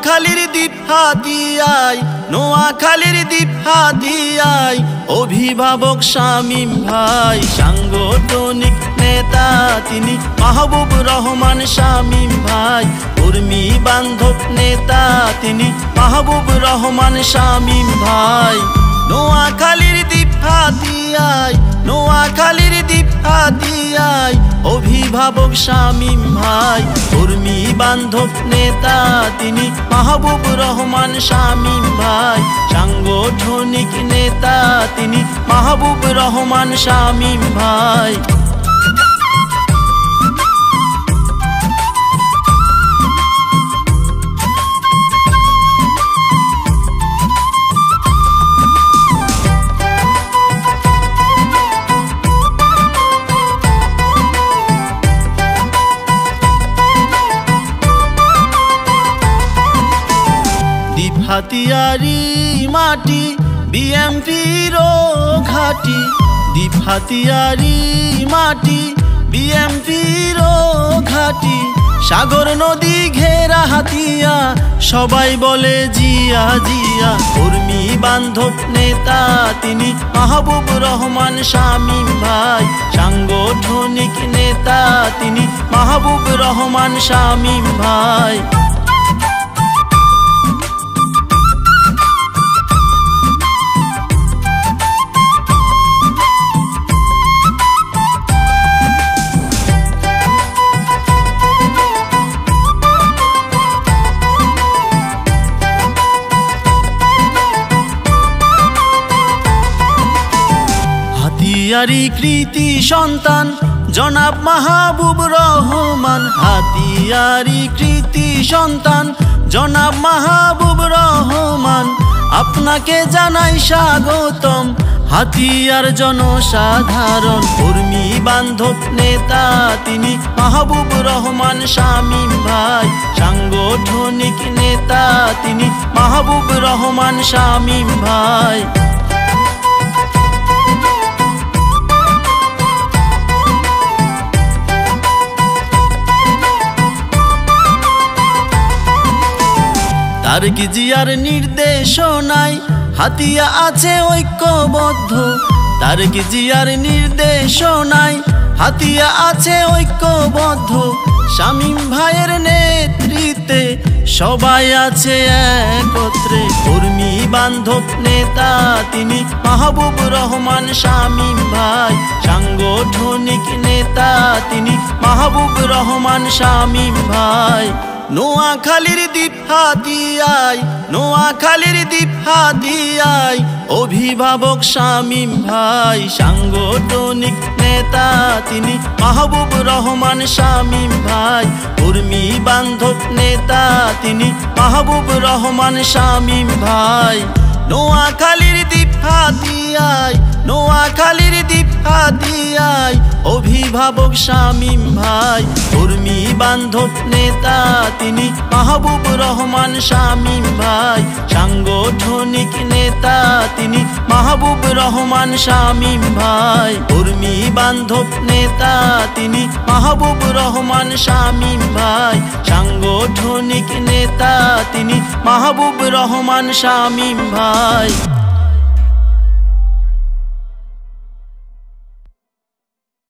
নোয়াখালীর দ্বীপ হাতিয়ায়, নোয়াখালীর দ্বীপ হাতিয়ায় অভিভাবক শামীম ভাই, সাংগঠনিক নেতা তিনি মাহবুব রহমান শামীম ভাই, কর্মী বান্ধব নেতা তিনি মাহবুব রহমান শামীম ভাই। নোয়াখালীর দ্বীপ হাতিয়ায়, নোয়াখালীর দ্বীপ হাতিয়ায় অভিভাবক শামীম ভাই, কর্মী বান্ধব নেতা তিনি মাহবুব রহমান শামীম ভাই, সাংগঠনিক নেতা তিনি মাহবুব রহমান শামীম ভাই। দ্বীপ হাতিয়ারি মাটি বিএমপির ঘাটি, দ্বীপ হাতিয়ারি মাটি বিএমপির ঘাটি, সাগর নদী ঘেরা হাতিয়া সবাই বলে জিয়া জিয়া, কর্মী বান্ধব নেতা তিনি মাহবুব রহমান শামীম ভাই, সাংগঠনিক নেতা তিনি মাহবুব রহমান শামীম ভাই। হাতিয়ারি কৃতি সন্তান জনাব মাহবুব রহমান, হাতিয়ারি কৃতি সন্তান জনাব মাহবুব রহমান, আপনাকে জানাই স্বাগতম হাতিয়ার জনসাধারণ, কর্মী বান্ধব নেতা তিনি মাহবুব রহমান শামীম ভাই, সাংগঠনিক নেতা তিনি মাহবুব রহমান শামীম ভাই। তারেক জিয়ার নির্দেশনায় হাতিয়া আছে ঐক্যবদ্ধ, তারেক জিয়ার নির্দেশনায় হাতিয়া আছে ঐক্যবদ্ধ, শামীম ভাইয়ের নেতৃত্বে সবাই আছে একত্রে, কর্মী বান্ধব নেতা তিনি মাহবুব রহমান শামীম ভাই, সাংগঠনিক নেতা তিনি মাহবুব রহমান শামীম ভাই। নোয়াখালীর দ্বীপ হাতিয়ায়, নোয়াখালীর দ্বীপ হাতিয়ায় অভিভাবক শামীম ভাই, সাংগঠনিক নেতা তিনি মাহবুব রহমান শামীম ভাই, কর্মী বান্ধব নেতা তিনি মাহবুব রহমান শামীম ভাই। নোয়াখালীর দ্বীপ হাতিয়ায়, নোয়াখালীর দ্বীপ হাতিয়ায় অভিভাবক শামীম ভাই, কর্মী বান্ধব নেতা তিনি মাহবুব রহমান শামীম ভাই, সাংগঠনিক নেতা তিনি মাহবুব রহমান শামীম ভাই, কর্মী বান্ধব নেতা তিনি মাহবুব রহমান শামীম ভাই, সাংগঠনিক নেতা তিনি মাহবুব রহমান শামীম ভাই।